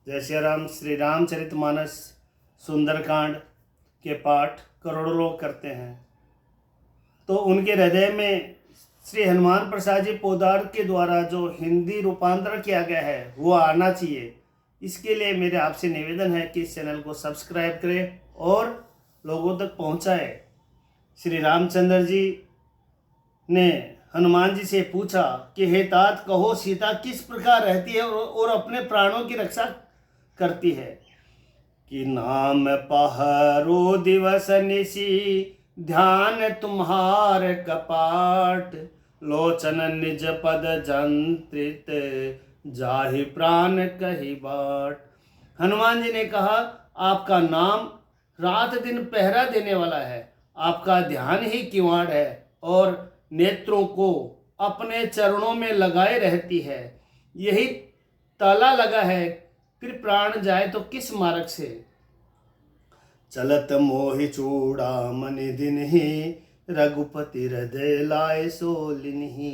जय श्री राम। श्री रामचरितमानस सुंदरकांड के पाठ करोड़ों लोग करते हैं, तो उनके हृदय में श्री हनुमान प्रसाद जी पोदार के द्वारा जो हिंदी रूपांतरण किया गया है वो आना चाहिए। इसके लिए मेरे आपसे निवेदन है कि इस चैनल को सब्सक्राइब करें और लोगों तक पहुंचाएं। श्री रामचंद्र जी ने हनुमान जी से पूछा कि हे तात, कहो सीता किस प्रकार रहती है और अपने प्राणों की रक्षा करती है। कि नाम पहरो दिवस निशी, ध्यान तुम्हार कपाट, लोचन निज पद जंत्रित, जाहि प्राण कही बाट। हनुमान जी ने कहा, आपका नाम रात दिन पहरा देने वाला है, आपका ध्यान ही किवाड़ है और नेत्रों को अपने चरणों में लगाए रहती है। यही ताला लगा है, फिर प्राण जाए तो किस मार्ग से। चलत मोहि चूड़ामणि दिनहि, रघुपति हृदय लाए सोलिनहि।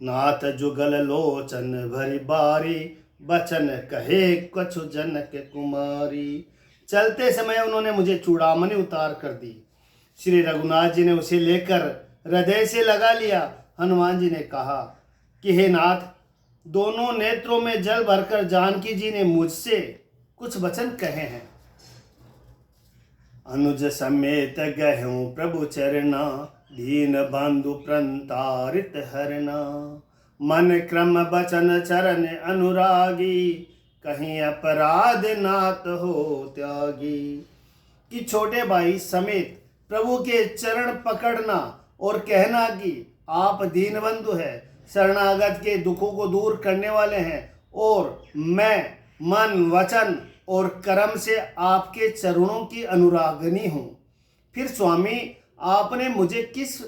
नाथ जुगल लोचन भरी बारी, बचन कहे कछु जनक कुमारी। चलते समय उन्होंने मुझे चूड़ामणि उतार कर दी। श्री रघुनाथ जी ने उसे लेकर हृदय से लगा लिया। हनुमान जी ने कहा कि हे नाथ, दोनों नेत्रों में जल भरकर जानकी जी ने मुझसे कुछ वचन कहे हैं। अनुज समेत गहूं प्रभु चरना, दीन बंधु प्रंतारित हरना। मन क्रम बचन चरण अनुरागी, कहीं अपराध नात हो त्यागी। कि छोटे भाई समेत प्रभु के चरण पकड़ना और कहना कि आप दीनबंधु हैं, शरणागत के दुखों को दूर करने वाले हैं और मैं मन वचन और कर्म से आपके चरणों की अनुरागिनी हूँ। फिर स्वामी, आपने मुझे किस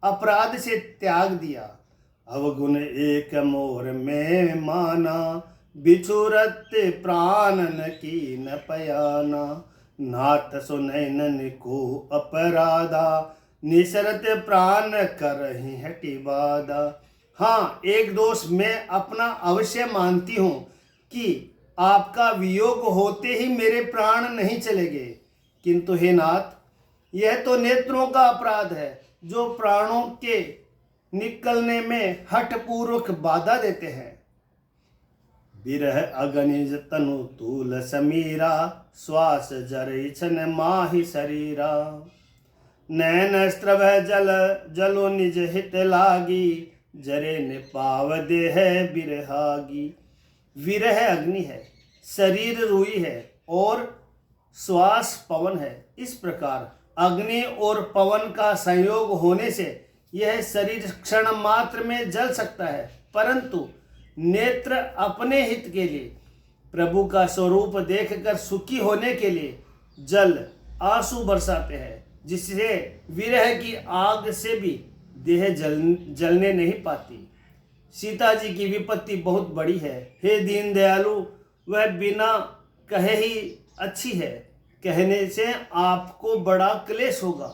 अपराध से त्याग दिया। अवगुण एक मोर में माना, बिछुरत प्राणन की न पयाना। नाथ सुनैनन को अपराधा, निसरत प्राण करहि हटि बाधा। हाँ, एक दोष मैं अपना अवश्य मानती हूँ कि आपका वियोग होते ही मेरे प्राण नहीं चलेंगे, किंतु हे नाथ, यह तो नेत्रों का अपराध है जो प्राणों के निकलने में हठपूर्वक बाधा देते हैं। बिरह अगनिज तनु तूल समीरा, श्वास जरै छन माहि शरीरा। नैन स्त्रव जल जलो निज हित लागी, जरे ने पाव देह बिरहागी। विरह अग्नि है, शरीर रुई है और श्वास पवन है। इस प्रकार अग्नि और पवन का संयोग होने से यह शरीर क्षण मात्र में जल सकता है, परंतु नेत्र अपने हित के लिए, प्रभु का स्वरूप देखकर सुखी होने के लिए जल आंसू बरसाते हैं, जिससे विरह की आग से भी देह जलने नहीं पाती। सीता जी की विपत्ति बहुत बड़ी है। हे दीन दयालु, वह बिना कहे ही अच्छी है, कहने से आपको बड़ा क्लेश होगा।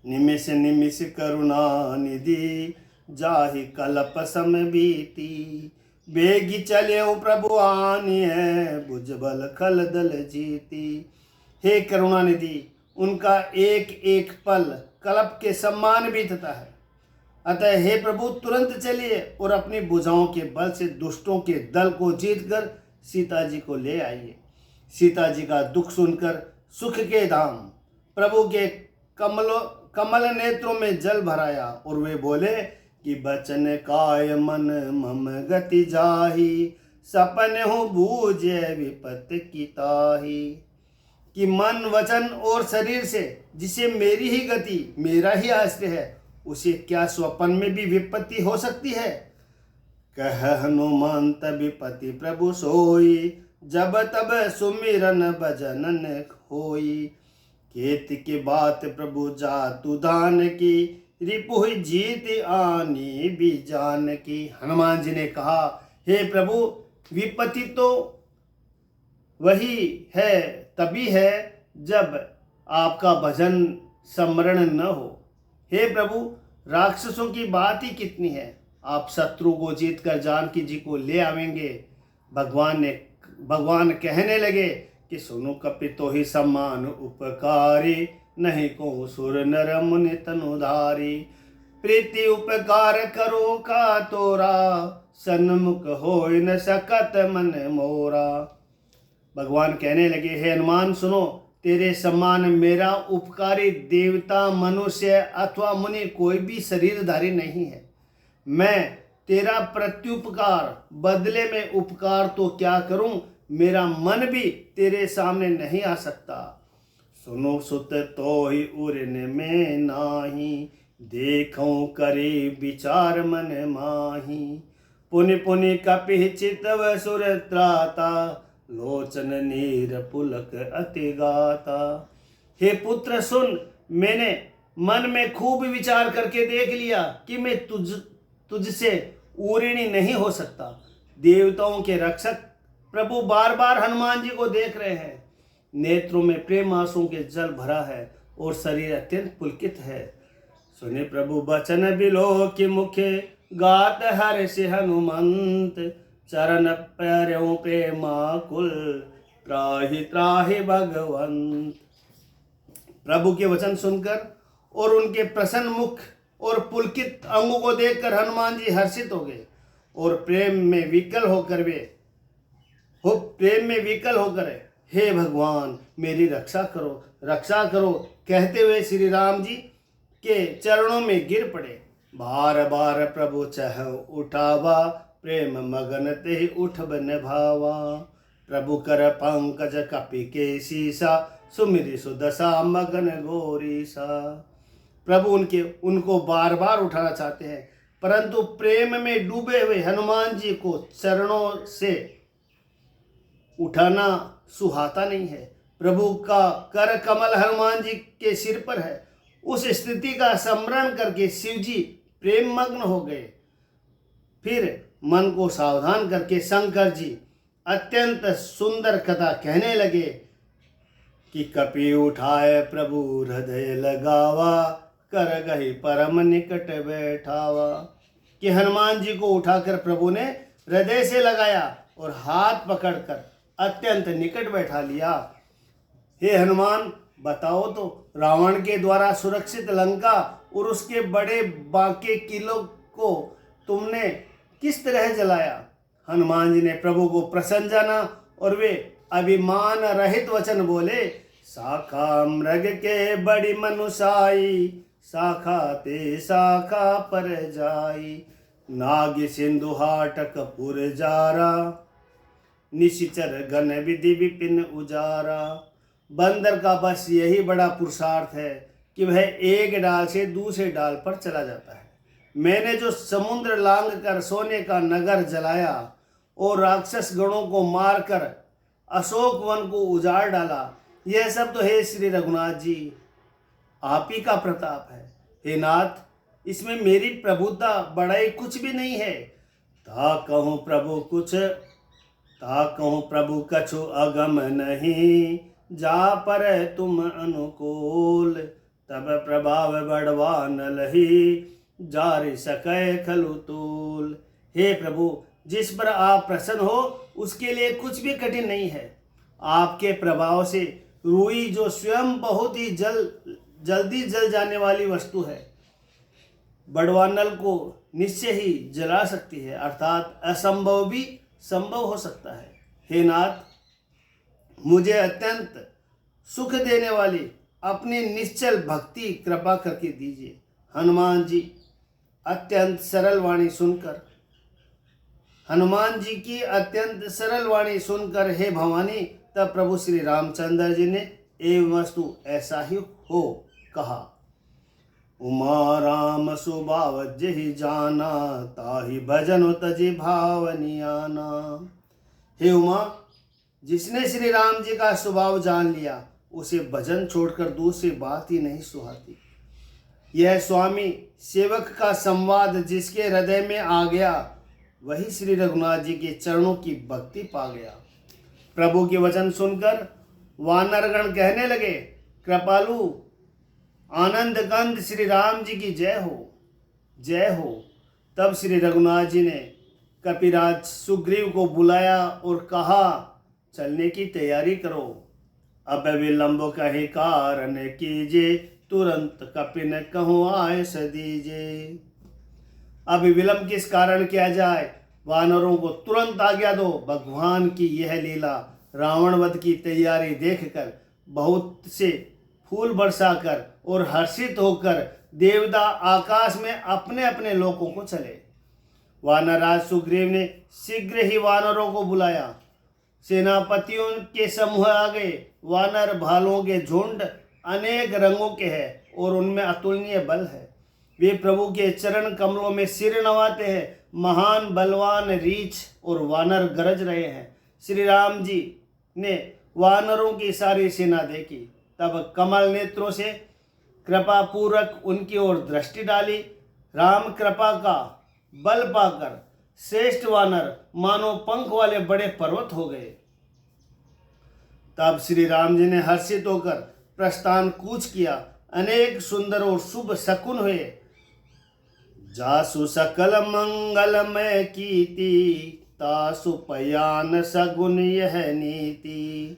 निमिष निमिष करुणा निधि, जाहि कल्प सम बीती। बेगी चले प्रभु आनिए, भुजबल खल दल जीती। हे करुणा निधि, उनका एक एक पल कल्प के समान बीतता है, अतः हे प्रभु तुरंत चलिए और अपनी भुजाओं के बल से दुष्टों के दल को जीतकर सीता जी को ले आइए। सीता जी का दुख सुनकर सुख के धाम प्रभु के कमल नेत्रों में जल भराया और वे बोले कि बचन काय मन मम गति जाही, सपन हूँ बूझे विपत की ताही। कि मन वचन और शरीर से जिसे मेरी ही गति, मेरा ही आश्रय है, उसे क्या स्वप्न में भी विपत्ति हो सकती है। कह हनुमंत विपति प्रभु सोई, जब तब सुमिरन भजनन होई। केत की बात प्रभु जातु दान की, रिपु जीत आनी भी जान की। हनुमान जी ने कहा, हे प्रभु, विपत्ति तो वही है, तभी है जब आपका भजन स्मरण न हो। हे प्रभु, राक्षसों की बात ही कितनी है, आप शत्रु को जीतकर जानकी जी को ले आवेंगे। भगवान कहने लगे कि सुनो कपितो ही सम्मान उपकारी, नहीं को सुर नर मुनि तनुधारी। प्रीति उपकार करो का तोरा, सन्मुख हो न सकत मन मोरा। भगवान कहने लगे, हे हनुमान सुनो, तेरे सम्मान मेरा उपकारी देवता मनुष्य अथवा मुनि कोई भी शरीरधारी नहीं है। मैं तेरा प्रत्युपकार बदले में उपकार तो क्या करूं, मेरा मन भी तेरे सामने नहीं आ सकता। सुनो सुत तो ही उरन में नाही, देखो करे विचार मन माही। पुनि पुनि कपि चितव सुर त्राता, लोचन नीर पुलक अति गाता। हे पुत्र सुन, मैंने मन में खूब विचार करके देख लिया कि मैं तुझसे ऊरिणी नहीं हो सकता। देवताओं के रक्षक प्रभु बार बार हनुमान जी को देख रहे हैं। नेत्रों में प्रेम आंसुओं के जल भरा है और शरीर अत्यंत पुलकित है। सुने प्रभु बचन बिलो के मुखे, गात हर से हनुमंत। चरण पैरों प्रेमाकुल, त्राहि त्राहि भगवंत। प्रभु के वचन सुनकर और उनके प्रसन्न मुख और पुलकित अंगों को देखकर हनुमान जी हर्षित हो गए और प्रेम में विकल होकर हे भगवान मेरी रक्षा करो कहते हुए श्री राम जी के चरणों में गिर पड़े। बार बार प्रभु चह उठावा, प्रेम मगन ते उठ बन भावा। प्रभु कर पंकज कपि के सीसा, सुमिरि सुदशा मगन गोरीसा। प्रभु उनको बार बार उठाना चाहते हैं, परंतु प्रेम में डूबे हुए हनुमान जी को चरणों से उठाना सुहाता नहीं है। प्रभु का कर कमल हनुमान जी के सिर पर है। उस स्थिति का स्मरण करके शिव जी प्रेम मग्न हो गए। फिर मन को सावधान करके शंकर जी अत्यंत सुंदर कथा कहने लगे कि कपि उठाए प्रभु हृदय लगावा, कर गही परम निकट बैठावा। कि हनुमान जी को उठाकर प्रभु ने हृदय से लगाया और हाथ पकड़कर अत्यंत निकट बैठा लिया। हे हनुमान बताओ तो, रावण के द्वारा सुरक्षित लंका और उसके बड़े बांके किलों को तुमने किस तरह जलाया। हनुमान जी ने प्रभु को प्रसन्न जाना और वे अभिमान रहित वचन बोले, शाखा मृग के बड़ी मनुषाई, शाखा ते शाखा पर जाई। नाग सिंधु हाटक पुर जारा, निशिचर घन विधि विपिन उजारा। बंदर का बस यही बड़ा पुरुषार्थ है कि वह एक डाल से दूसरे डाल पर चला जाता है। मैंने जो समुद्र लांग कर सोने का नगर जलाया और राक्षस गणों को मारकर अशोक वन को उजाड़ डाला, यह सब तो हे श्री रघुनाथ जी आप ही का प्रताप है। हे नाथ, इसमें मेरी प्रभुता बड़ाई कुछ भी नहीं है। ता कहूँ प्रभु कछु अगम नहीं, जा पर तुम अनुकूल। तब प्रभाव बढ़वा न लही, जारि सकै खलु तूल। हे प्रभु, जिस पर आप प्रसन्न हो उसके लिए कुछ भी कठिन नहीं है। आपके प्रभाव से रुई जो स्वयं बहुत ही जल्दी जल जाने वाली वस्तु है, बड़वानल को निश्चय ही जला सकती है, अर्थात असंभव भी संभव हो सकता है। हे नाथ, मुझे अत्यंत सुख देने वाली अपनी निश्चल भक्ति कृपा करके दीजिए। हनुमान जी अत्यंत सरल वाणी सुनकर हे भवानी, तब प्रभु श्री रामचंद्र जी ने एवं वस्तु ऐसा ही हो कहा। उमा राम सुभाव जहि जाना, ताहि भजन तजि भावनियाना। हे उमा, जिसने श्री राम जी का स्वभाव जान लिया उसे भजन छोड़कर दूसरी बात ही नहीं सुहाती। यह स्वामी सेवक का संवाद जिसके हृदय में आ गया, वही श्री रघुनाथ जी के चरणों की भक्ति पा गया। प्रभु के वचन सुनकर वानरगण कहने लगे, कृपालु आनंद कंद श्री राम जी की जय हो, जय हो। तब श्री रघुनाथ जी ने कपिराज सुग्रीव को बुलाया और कहा, चलने की तैयारी करो, अब विलंब कहीं कारण कीजिए, तुरंत कपिन कहूँ आए सदीजे। अब विलंब किस कारण किया जाए, वानरों को तुरंत आज्ञा दो। भगवान की यह लीला रावण वध की तैयारी देखकर बहुत से फूल बरसाकर और हर्षित होकर देवता आकाश में अपने अपने लोकों को चले। वानरराज सुग्रीव ने शीघ्र ही वानरों को बुलाया। सेनापतियों के समूह आ गए। वानर भालुओं के झुंड अनेक रंगों के हैं और उनमें अतुलनीय बल है। वे प्रभु के चरण कमलों में सिर नवाते हैं। महान बलवान रीछ और वानर गरज रहे हैं। श्री राम जी ने वानरों की सारी सेना देखी, तब कमल नेत्रों से कृपा पूर्वक उनकी ओर दृष्टि डाली। राम कृपा का बल पाकर श्रेष्ठ वानर मानो पंख वाले बड़े पर्वत हो गए। तब श्री राम जी ने हर्षित होकर प्रस्थान कूच किया। अनेक सुंदर और शुभ शकुन हुए। जासु सकल मंगलमय कीति, तासु पयान सगुन यह नीति।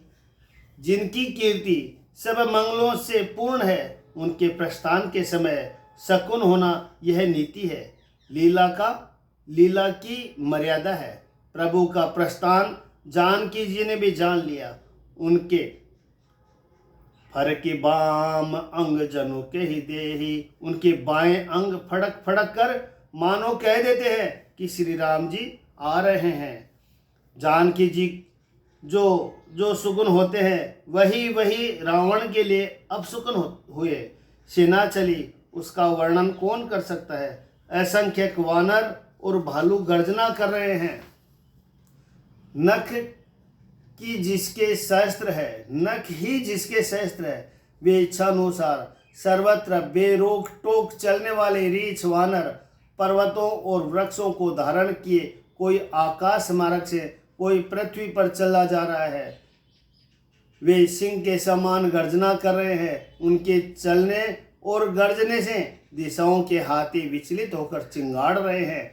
जिनकी कीर्ति सब मंगलों से पूर्ण है, उनके प्रस्थान के समय शकुन होना यह नीति है। लीला की मर्यादा है। प्रभु का प्रस्थान जानकी जी ने भी जान लिया। उनके फर के बाम अंग जनु के ही देही। उनके बाएं अंग फड़क फड़क कर मानो कह देते हैं कि श्री राम जी आ रहे हैं। जानकी जी जो सुगुन होते हैं, वही रावण के लिए अपसुकन हुए। सेना चली, उसका वर्णन कौन कर सकता है। असंख्यक वानर और भालू गर्जना कर रहे हैं। नख ही जिसके शस्त्र है, वे इच्छानुसार सर्वत्र बेरोक टोक चलने वाले रीछ वानर पर्वतों और वृक्षों को धारण किए, कोई आकाश मार्ग से, कोई पृथ्वी पर चला जा रहा है। वे सिंह के समान गर्जना कर रहे हैं। उनके चलने और गर्जने से दिशाओं के हाथी विचलित होकर चिंगाड़ रहे हैं।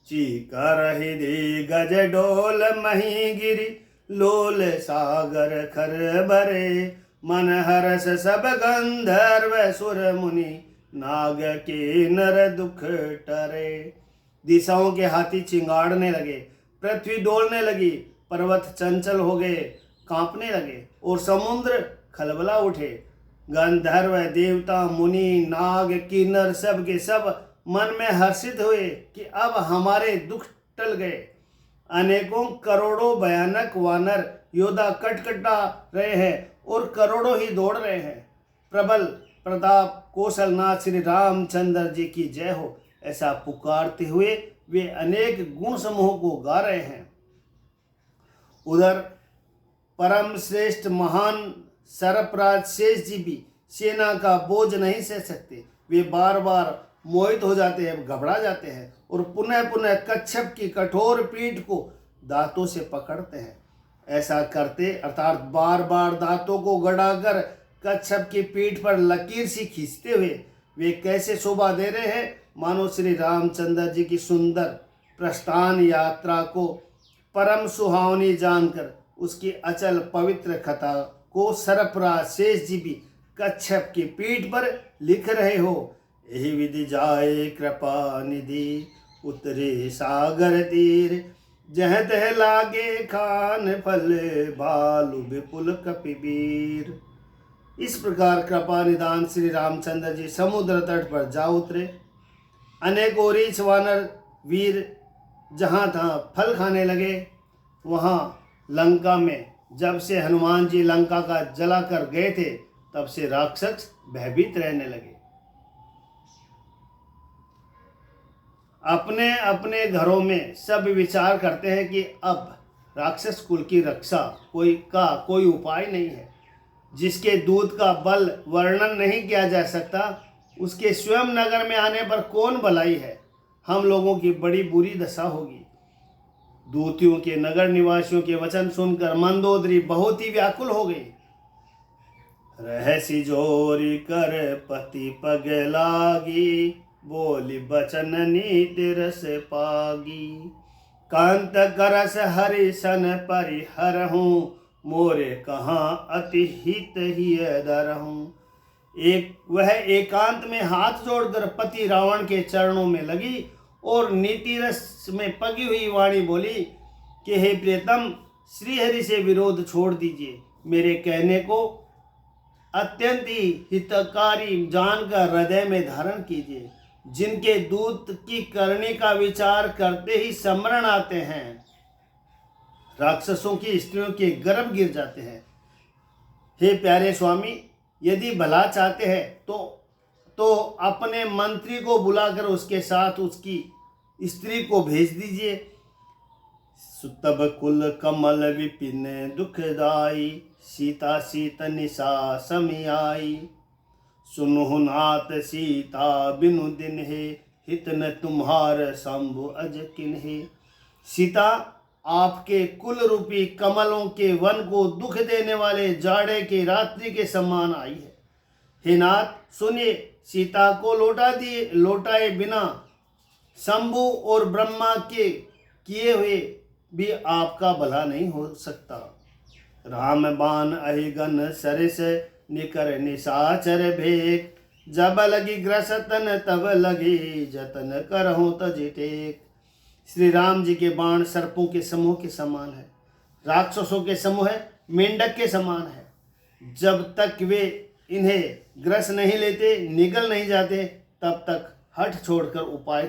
चीकर हृदय गज डोल मही गिरी, लोल सागर खर भरे। मन हरस सब गंधर्व सुर मुनि, नाग के नर दुख टरे। दिशाओं के हाथी चिंगाड़ने लगे, पृथ्वी डोलने लगी, पर्वत चंचल हो गए, कांपने लगे और समुद्र खलबला उठे। गंधर्व देवता मुनि नाग किन्नर सब के सब मन में हर्षित हुए कि अब हमारे दुख टल गए। अनेकों करोड़ों भयानक वानर योद्धा कटकटा रहे हैं और करोड़ों ही दौड़ रहे हैं। प्रबल प्रताप कौशलनाथ श्री रामचंद्र जी की जय हो, ऐसा पुकारते हुए वे अनेक गुण समूहों को गा रहे हैं। उधर परम श्रेष्ठ महान सरपराज शेष जी भी सेना का बोझ नहीं सह सकते। वे बार बार मोहित हो जाते हैं, घबरा जाते हैं और पुनः पुनः कच्छप की कठोर पीठ को दांतों से पकड़ते हैं। ऐसा करते अर्थात बार बार दांतों को गड़ाकर कच्छप की पीठ पर लकीर सी खींचते हुए वे कैसे शोभा दे रहे हैं, मानो श्री रामचंद्र जी की सुंदर प्रस्थान यात्रा को परम सुहावनी जानकर उसकी अचल पवित्र कथा को सरपराज शेष जी भी कच्छप की पीठ पर लिख रहे हो। यही विधि जाए कृपा निधि, उतरे सागर तीर। जह तह लागे खान फल, भालु विपुल कपिवीर। इस प्रकार कृपा निदान श्री रामचंद्र जी समुद्र तट पर जा उतरे। अनेकों रीछ वानर वीर जहाँ तहाँ फल खाने लगे। वहाँ लंका में जब से हनुमान जी लंका का जला कर गए थे, तब से राक्षस भयभीत रहने लगे। अपने अपने घरों में सब विचार करते हैं कि अब राक्षस कुल की रक्षा कोई उपाय नहीं है। जिसके दूध का बल वर्णन नहीं किया जा सकता, उसके स्वयं नगर में आने पर कौन भलाई है। हम लोगों की बड़ी बुरी दशा होगी। दूतियों के नगर निवासियों के वचन सुनकर मंदोदरी बहुत ही व्याकुल हो गई। रहसी जोरी कर पति पग लागी, बोली बचन नीति रस पागी। कांत करस हरि सन परिहरहूँ, मोरे कहाँ अति हित ही दरहूँ। वह एकांत में हाथ जोड़कर पति रावण के चरणों में लगी और नीति रस में पगी हुई वाणी बोली कि हे प्रियतम, श्रीहरि से विरोध छोड़ दीजिए। मेरे कहने को अत्यंत ही हितकारी जानकर हृदय में धारण कीजिए। जिनके दूत की करनी का विचार करते ही समरण आते हैं, राक्षसों की स्त्रियों के गर्भ गिर जाते हैं। हे प्यारे स्वामी, यदि भला चाहते हैं तो अपने मंत्री को बुलाकर उसके साथ उसकी स्त्री को भेज दीजिए। सुतब कुल कमल विपिन दुखदाई, सीता सीत निशा समियाई। सुनुहु नाथ सीता बिनु दिन है, हित न तुम्हार शंभु अज किन्हे। सीता आपके कुल रूपी कमलों के वन को दुख देने वाले जाड़े की रात्रि के समान आई है। हे नाथ सुनिए, सीता को लौटाए बिना शंभु और ब्रह्मा के किए हुए भी आपका भला नहीं हो सकता। राम बाण अहिगन सरस, निकर निशाचर भेक। जब लगी ग्रसतन तब लगी, जतन करहूँ तज टेक। श्री राम जी के बाण सर्पों के समूह के समान है, राक्षसों के समूह है, मेंढक के समान है। जब तक वे इन्हें ग्रस नहीं लेते, निगल नहीं जाते, तब तक हठ छोड़कर उपाय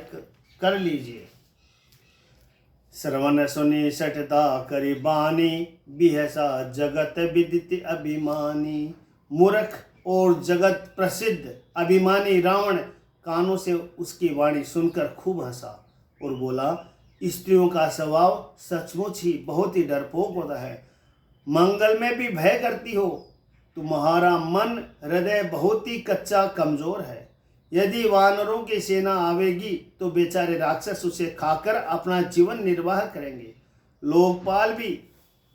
कर लीजिए। श्रवण सुनी सठता करी बानी, बिहसा जगत विदित अभिमानी। मूर्ख और जगत प्रसिद्ध अभिमानी रावण कानों से उसकी वाणी सुनकर खूब हंसा और बोला, स्त्रियों का स्वभाव सचमुच ही बहुत ही डरपोक होता है। मंगल में भी भय करती हो। तुम्हारा मन हृदय बहुत ही कच्चा कमजोर है। यदि वानरों की सेना आवेगी तो बेचारे राक्षस उसे खाकर अपना जीवन निर्वाह करेंगे। लोकपाल भी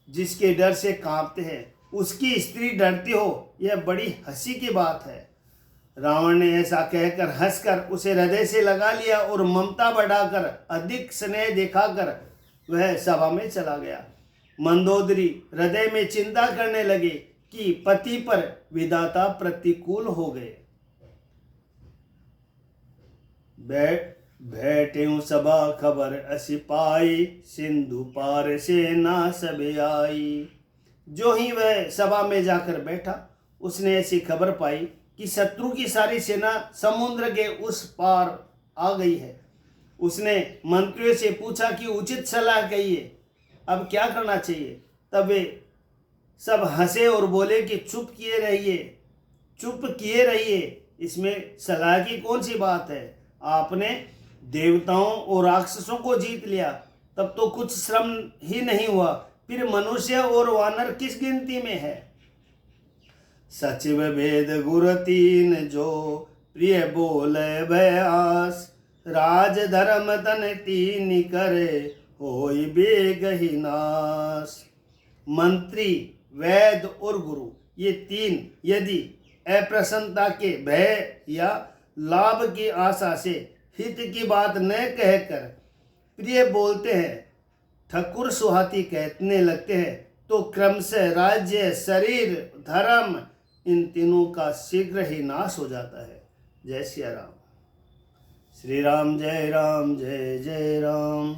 जिसके डर से कांपते हैं, उसकी स्त्री डरती हो, यह बड़ी हंसी की बात है। रावण ने ऐसा कहकर हंसकर उसे हृदय से लगा लिया और ममता बढ़ाकर अधिक स्नेह दिखाकर वह सभा में चला गया। मंदोदरी हृदय में चिंता करने लगे कि पति पर विधाता प्रतिकूल हो गए। बैठे सभा खबर असी पाई, सिंधु पार से ना सब आई। जो ही वह सभा में जाकर बैठा, उसने ऐसी खबर पाई कि शत्रु की सारी सेना समुद्र के उस पार आ गई है। उसने मंत्रियों से पूछा कि उचित सलाह कहिए, अब क्या करना चाहिए। तब वे सब हंसे और बोले कि चुप किए रहिए, इसमें सलाह की कौन सी बात है। आपने देवताओं और राक्षसों को जीत लिया, तब तो कुछ श्रम ही नहीं हुआ, फिर मनुष्य और वानर किस गिनती में है। सचिव भेद गुर तीन, जो प्रिय बोले भयास। राज धर्म तन तीन करे, होई बेगहि नाश। मंत्री, वैद और गुरु, ये तीन यदि अप्रसन्नता के भय या लाभ की आशा से हित की बात न कहकर प्रिय बोलते हैं, ठकुर सुहाती कहने लगते हैं, तो क्रमशः राज्य, शरीर, धर्म, इन तीनों का शीघ्र ही नाश हो जाता है। जय श्री राम। श्री राम जय राम, जय जय राम।